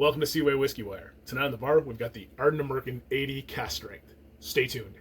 Welcome to Seaway Whiskywire. Tonight on the bar, we've got the Ardnamurchan AD Cask Strength. Stay tuned.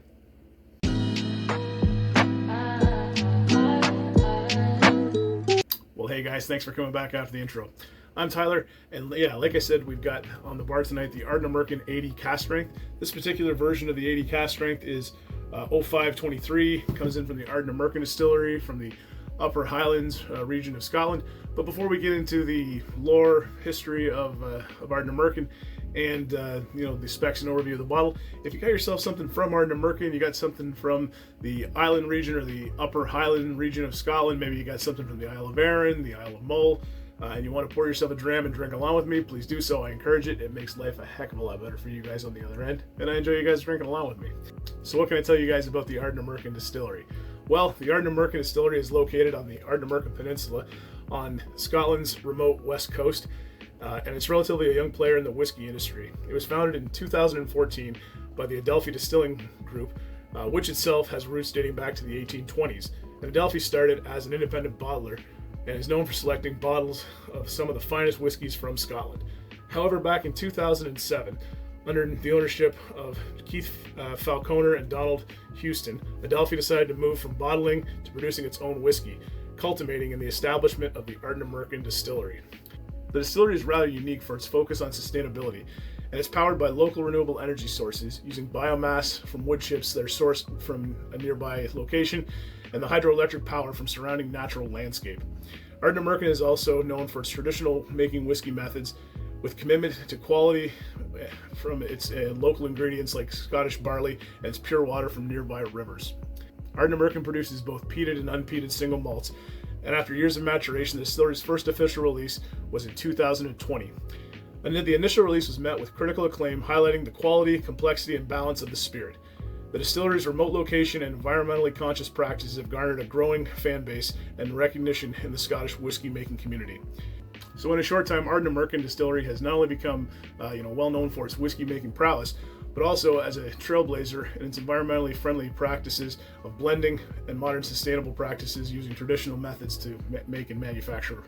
Well, hey guys, thanks for coming back after the intro. I'm Tyler, and yeah, like I said, we've got on the bar tonight the Ardnamurchan AD Cask Strength. This particular version of the AD Cask Strength is 0523, comes in from the Ardnamurchan Distillery from the Upper Highlands region of Scotland. But before we get into the lore, history of Ardnamurchan and the specs and overview of the bottle, if you got yourself something from Ardnamurchan, you got something from the Island region or the Upper Highland region of Scotland, maybe you got something from the Isle of Arran, the Isle of Mull, and you want to pour yourself a dram and drink along with me, please do so. I encourage it. It makes life a heck of a lot better for you guys on the other end, and I enjoy you guys drinking along with me. So what can I tell you guys about the Ardnamurchan Distillery? Well, the Ardnamurchan Distillery is located on the Ardnamurchan Peninsula on Scotland's remote west coast, and it's relatively a young player in the whiskey industry. It was founded in 2014 by the Adelphi Distilling Group, which itself has roots dating back to the 1820s. And Adelphi started as an independent bottler and is known for selecting bottles of some of the finest whiskeys from Scotland. However, back in 2007, under the ownership of Keith Falconer and Donald Houston, Adelphi decided to move from bottling to producing its own whiskey, culminating in the establishment of the Ardnamurchan Distillery. The distillery is rather unique for its focus on sustainability, and it's powered by local renewable energy sources using biomass from wood chips that are sourced from a nearby location and the hydroelectric power from surrounding natural landscape. Ardnamurchan is also known for its traditional making whiskey methods with commitment to quality from its local ingredients like Scottish barley and its pure water from nearby rivers. Ardnamurchan produces both peated and unpeated single malts, and after years of maturation, the distillery's first official release was in 2020. And the initial release was met with critical acclaim, highlighting the quality, complexity, and balance of the spirit. The distillery's remote location and environmentally conscious practices have garnered a growing fan base and recognition in the Scottish whiskey making community. So in a short time, Ardnamurchan Distillery has not only become well known for its whiskey making prowess, but also as a trailblazer in its environmentally friendly practices of blending and modern sustainable practices using traditional methods to make and manufacture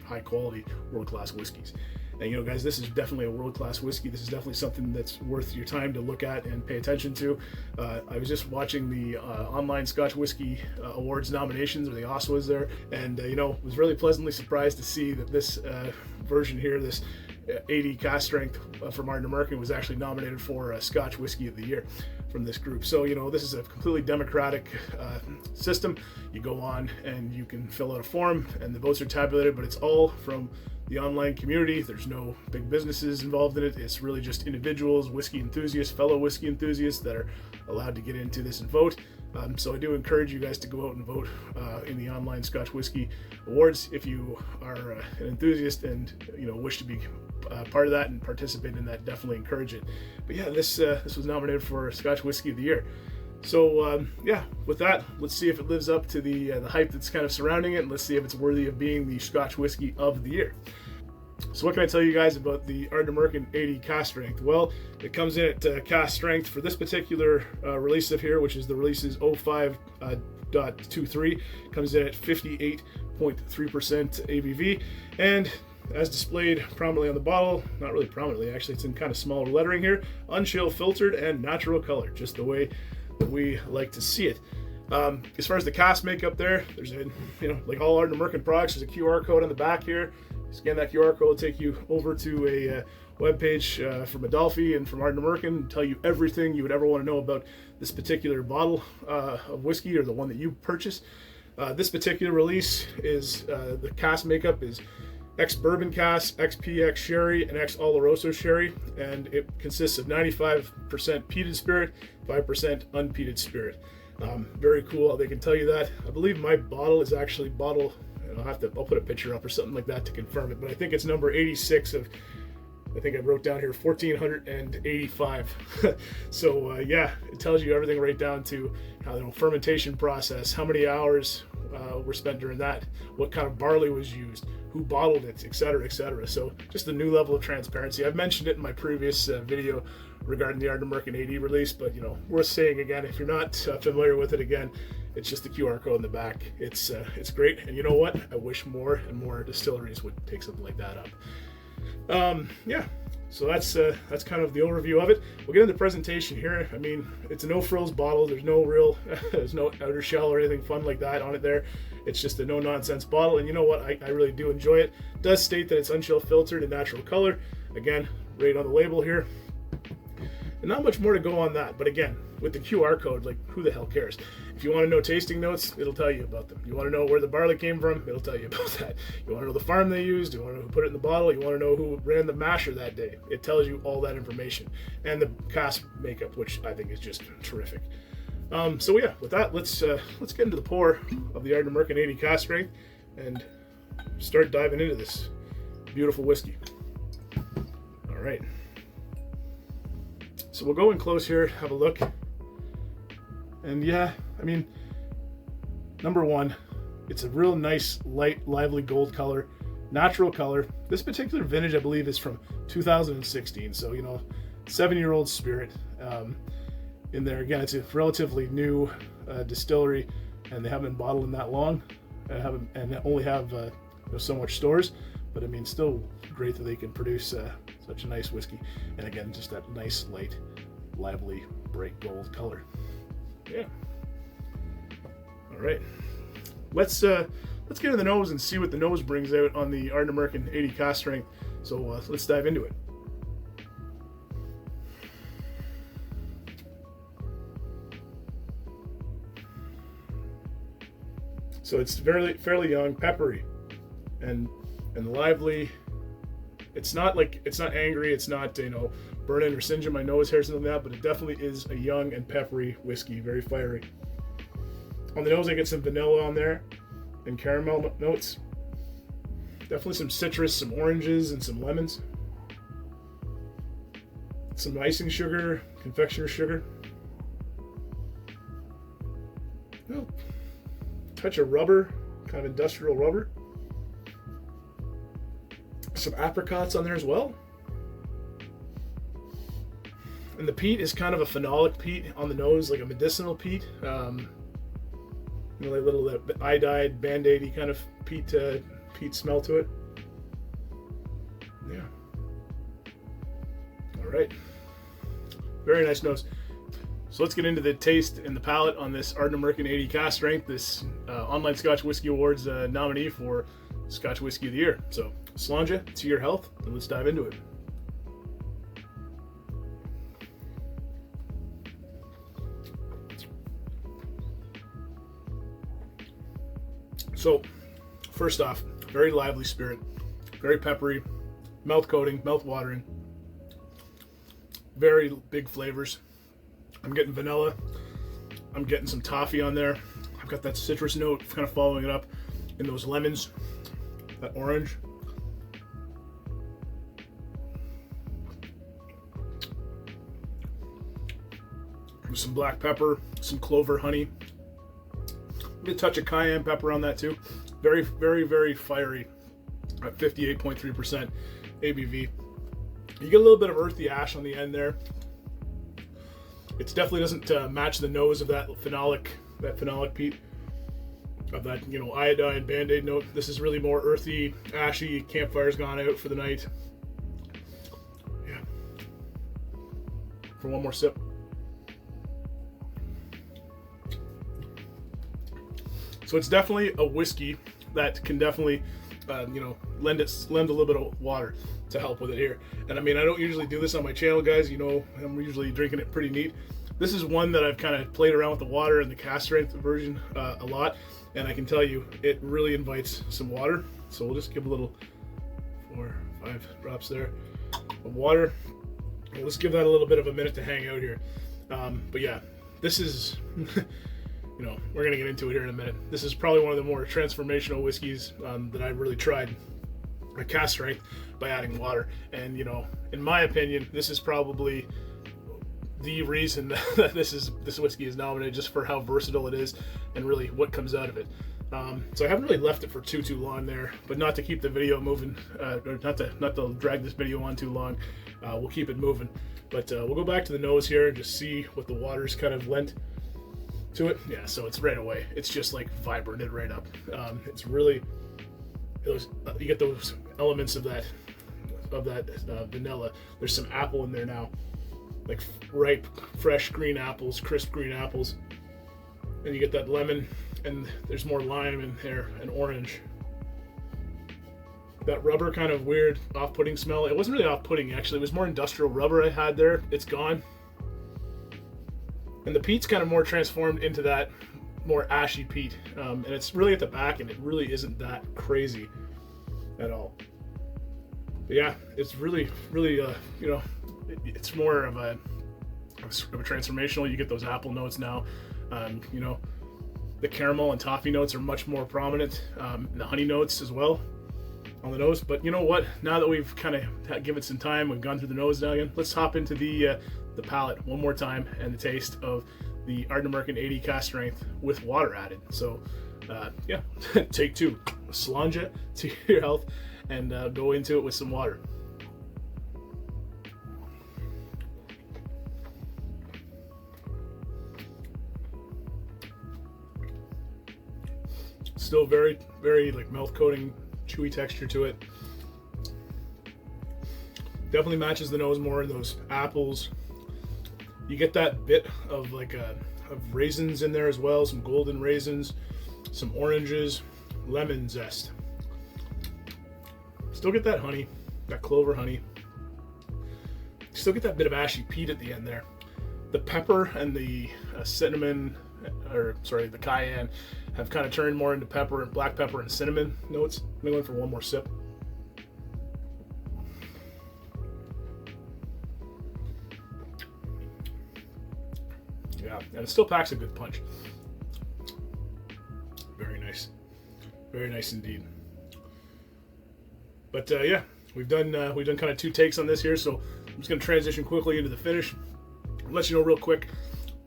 high quality world-class whiskeys. And guys, this is definitely a world-class whiskey. This is definitely something that's worth your time to look at and pay attention to. I was just watching the Online Scotch Whisky Awards nominations, or the OSWAs there, and was really pleasantly surprised to see that this version here, this AD Cask Strength from Ardnamurchan, was actually nominated for Scotch Whisky of the Year from this group. So this is a completely democratic system. You go on and you can fill out a form and the votes are tabulated, but it's all from the online community. There's no big businesses involved in it. It's really just individuals, whiskey enthusiasts, fellow whiskey enthusiasts that are allowed to get into this and vote. So I do encourage you guys to go out and vote in the Online Scotch Whisky Awards if you are an enthusiast and wish to be part of that and participate in that. Definitely encourage it. But yeah, this was nominated for Scotch Whisky of the Year. So with that, let's see if it lives up to the hype that's kind of surrounding it, and let's see if it's worthy of being the Scotch Whisky of the Year. So what can I tell you guys about the Ardnamurchan AD Cask Strength? Well, it comes in at cask strength for this particular release of here, which is the release's 05.23, comes in at 58.3% ABV, and as displayed prominently on the bottle, not really prominently actually, it's in kind of smaller lettering here, unchill filtered and natural color, just the way that we like to see it. As far as the cask makeup there, there's like all Ardnamurchan products, there's a QR code on the back here. Scan that QR code, will take you over to a webpage from Adelphi and from Ardnamurchan, tell you everything you would ever want to know about this particular bottle of whiskey, or the one that you purchase. This particular release is the cask makeup is ex-bourbon cask, ex-PX sherry, and ex-Oloroso sherry, and it consists of 95% peated spirit, 5% unpeated spirit. Very cool how they can tell you that. I believe my bottle is actually I'll put a picture up or something like that to confirm it, but I think it's number 86 of, I think I wrote down here 1485. So it tells you everything right down to how the fermentation process, how many hours were spent during that, what kind of barley was used, who bottled it, etc., etc. So just a new level of transparency. I've mentioned it in my previous video regarding the Ardnamurchan AD release, but worth saying again, if you're not familiar with it, again, it's just the QR code in the back. It's great, and you know what? I wish more and more distilleries would take something like that up. So that's kind of the overview of it. We'll get into the presentation here. I mean, it's a no frills bottle. There's no real, there's no outer shell or anything fun like that on it there. It's just a no nonsense bottle, and you know what? I really do enjoy it. It does state that it's unchill filtered and natural color. Again, right on the label here. And not much more to go on that, but again, with the QR code, like, who the hell cares? If you want to know tasting notes, it'll tell you about them. You want to know where the barley came from, it'll tell you about that. You want to know the farm they used, you want to know who put it in the bottle, you want to know who ran the masher that day. It tells you all that information. And the cask makeup, which I think is just terrific. So yeah, with that, let's get into the pour of the Ardnamurchan AD Cask Strength and start diving into this beautiful whiskey. All right. So we'll go in close here, have a look. And yeah, I mean, number one, it's a real nice, light, lively gold color, natural color. This particular vintage, I believe, is from 2016. So, you know, 7-year-old spirit in there. Again, it's a relatively new distillery, and they haven't been bottling that long, and only have so much stores. But I mean, still great that they can produce such a nice whiskey. And again, just that nice, light, lively, bright gold color. Yeah. All right. Let's get in the nose and see what the nose brings out on the Ardnamurchan AD Cask Strength. So let's dive into it. So it's fairly young, peppery, and lively. It's not angry. It's not, you know, burning or singeing my nose hair or something like that, but it definitely is a young and peppery whiskey, very fiery. On the nose, I get some vanilla on there and caramel notes. Definitely some citrus, some oranges, and some lemons. Some icing sugar, confectioner sugar. Oh, touch of rubber, kind of industrial rubber. Some apricots on there as well. And the peat is kind of a phenolic peat on the nose, like a medicinal peat. You know, like a little iodide, band-aidy kind of peat smell to it. Yeah. All right. Very nice nose. So let's get into the taste and the palate on this Ardnamurchan AD Cask Strength, this Online Scotch Whisky Awards nominee for Scotch Whisky of the Year. So, Slanja, to your health, and let's dive into it. So, first off, very lively spirit, very peppery, mouth coating, mouth watering, very big flavors. I'm getting vanilla, I'm getting some toffee on there. I've got that citrus note kind of following it up in those lemons, that orange. Some black pepper, some clover honey. A touch of cayenne pepper on that too. Very, very, very fiery at 58.3% ABV. You get a little bit of earthy ash on the end there. It definitely doesn't match the nose of that phenolic peat, of that, you know, iodine band-aid note. This is really more earthy, ashy. Campfire's gone out for the night. Yeah. For one more sip. So it's definitely a whiskey that can definitely, you know, lend a little bit of water to help with it here. And I mean, I don't usually do this on my channel, guys. You know, I'm usually drinking it pretty neat. This is one that I've kind of played around with the water in the cask strength version a lot, and I can tell you it really invites some water. So we'll just give a little 4 or 5 drops there of water. And let's give that a little bit of a minute to hang out here. But yeah, this is. You know, we're going to get into it here in a minute. This is probably one of the more transformational whiskeys that I've really tried at cask strength by adding water. And, you know, in my opinion, this is probably the reason that this whiskey is nominated, just for how versatile it is and really what comes out of it. So I haven't really left it for too long there, but not to keep the video moving, or not to drag this video on too long. We'll keep it moving. But we'll go back to the nose here and just see what the water's kind of lent to it. Yeah, so it's right away. It's just like vibrant it right up. It's really you get those elements of that vanilla. There's some apple in there now, like ripe, fresh green apples, crisp green apples, and you get that lemon, and there's more lime in there and orange. That rubber kind of weird, off-putting smell. It wasn't really off-putting actually. It was more industrial rubber I had there. It's gone. And the peat's kind of more transformed into that more ashy peat, and it's really at the back, and it really isn't that crazy at all. But yeah, it's really it's more of a transformational. You get those apple notes now. The caramel and toffee notes are much more prominent. The honey notes as well on the nose. But you know what? Now that we've kind of given it some time, we've gone through the nose now again. Let's hop into the palate one more time and the taste of the Ardnamurchan AD Cask Strength with water added. So yeah, take two. Slunge it to your health and go into it with some water. Still very, very like mouth coating, chewy texture to it. Definitely matches the nose more in those apples. You get that bit of of raisins in there as well, some golden raisins, some oranges, lemon zest. Still get that honey, that clover honey. Still get that bit of ashy peat at the end there. The pepper and the cinnamon, the cayenne, have kind of turned more into pepper and black pepper and cinnamon notes. I'm going for one more sip. Yeah, and it still packs a good punch. Very nice indeed. But yeah, we've done kind of two takes on this here, so I'm just going to transition quickly into the finish. I'll let you know real quick.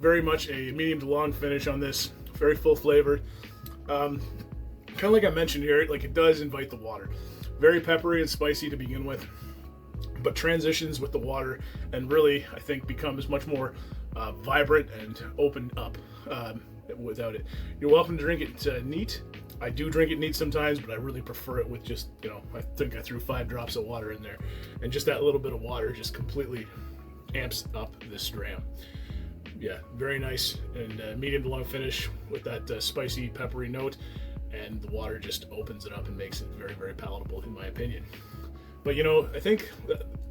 Very much a medium to long finish on this. Very full flavored. Kind of like I mentioned here, like it does invite the water. Very peppery and spicy to begin with, but transitions with the water and really, I think, becomes much more vibrant and open up without it. You're welcome to drink it neat. I do drink it neat sometimes, but I really prefer it with just, I think I threw 5 drops of water in there, and just that little bit of water just completely amps up this dram. Yeah, very nice and medium to long finish with that spicy, peppery note, and the water just opens it up and makes it very, very palatable, in my opinion. But I think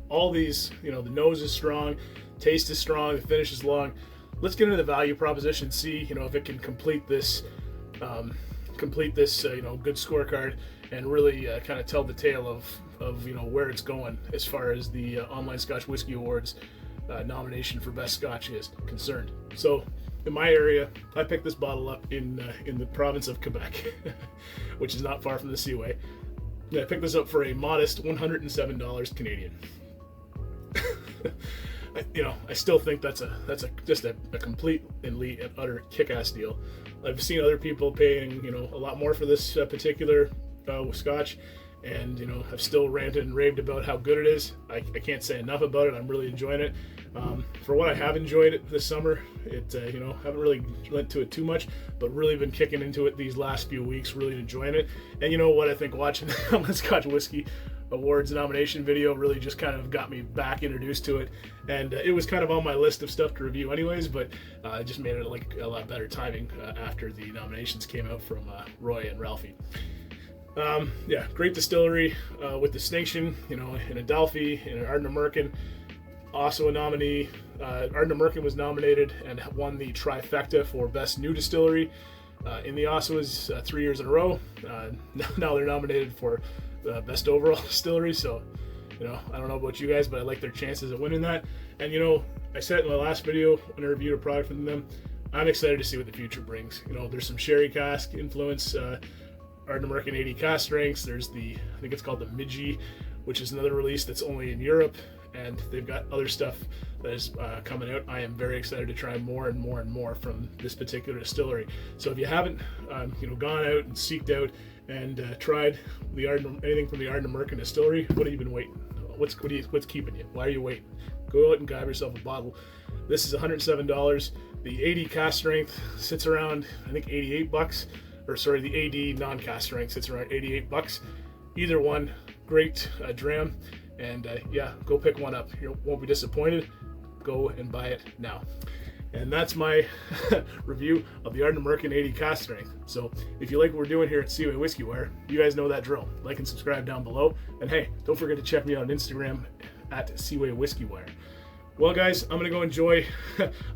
all these, the nose is strong, taste is strong, the finish is long. Let's get into the value proposition, see if it can complete this good scorecard and really kind of tell the tale of where it's going as far as the Online Scotch Whisky Awards nomination for best Scotch is concerned. So in my area, I picked this bottle up in the province of Quebec, which is not far from the Seaway. And I picked this up for a modest $107 Canadian. I still think that's just a complete and utter kick-ass deal. I've seen other people paying a lot more for this particular Scotch, and I've still ranted and raved about how good it is. I can't say enough about it. I'm really enjoying it. For what I have enjoyed it this summer, haven't really went to it too much, but really been kicking into it these last few weeks, really enjoying it. And you know what? I think watching the Online Scotch Whisky Awards nomination video really just kind of got me back introduced to it, and it was kind of on my list of stuff to review anyways, but it just made it like a lot better timing after the nominations came out from Roy and Ralphie. Yeah, great distillery with distinction, in Adelphi, in Ardnamurchan. Also a nominee. Ardnamurchan was nominated and won the trifecta for Best New Distillery in the Oshawas 3 years in a row. Now they're nominated for Best Overall Distillery, so I don't know about you guys, but I like their chances of winning that. And I said in my last video when I reviewed a product from them, I'm excited to see what the future brings. There's some sherry cask influence. Ardnamurchan AD Cask Strengths. There's I think it's called the Midgie, which is another release that's only in Europe, and they've got other stuff that is coming out. I am very excited to try more and more and more from this particular distillery. So if you haven't, gone out and seeked out and tried anything from the Ardnamurchan Distillery, what have you been waiting? What's keeping you? Why are you waiting? Go out and grab yourself a bottle. This is $107. The AD Cask Strength sits around, I think, $88. The AD non-cask strength sits around $88. Either one, great dram. And yeah, go pick one up. You won't be disappointed. Go and buy it now. And that's my review of the Ardnamurchan AD Cask Strength. So if you like what we're doing here at Seaway Whiskey Wire, you guys know that drill. Like and subscribe down below. And hey, don't forget to check me out on Instagram at Seaway Whiskey Wire. Well guys, I'm gonna go enjoy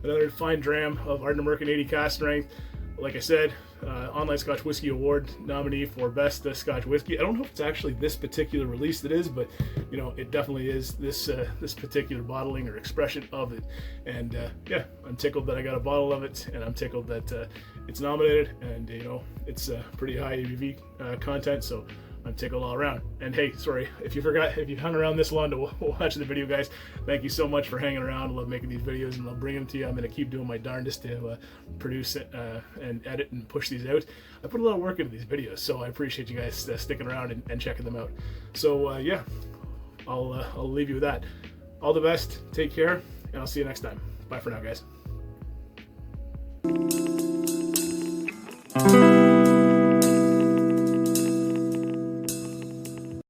another fine dram of Ardnamurchan AD Cask Strength. Like I said, Online Scotch Whisky Award nominee for Best Scotch Whiskey. I don't know if it's actually this particular release that is, but you know, it definitely is this this particular bottling or expression of it. And yeah, I'm tickled that I got a bottle of it, and I'm tickled that it's nominated, and you know, it's pretty high ABV content, so I'm tickled all around. And hey, sorry if you hung around this long to watch the video, guys. Thank you so much for hanging around. I love making these videos and love bringing them to you. I'm going to keep doing my darndest to produce it and edit and push these out. I put a lot of work into these videos, so I appreciate you guys sticking around and checking them out. So yeah, I'll leave you with that. All the best. Take care, and I'll see you next time. Bye for now, guys.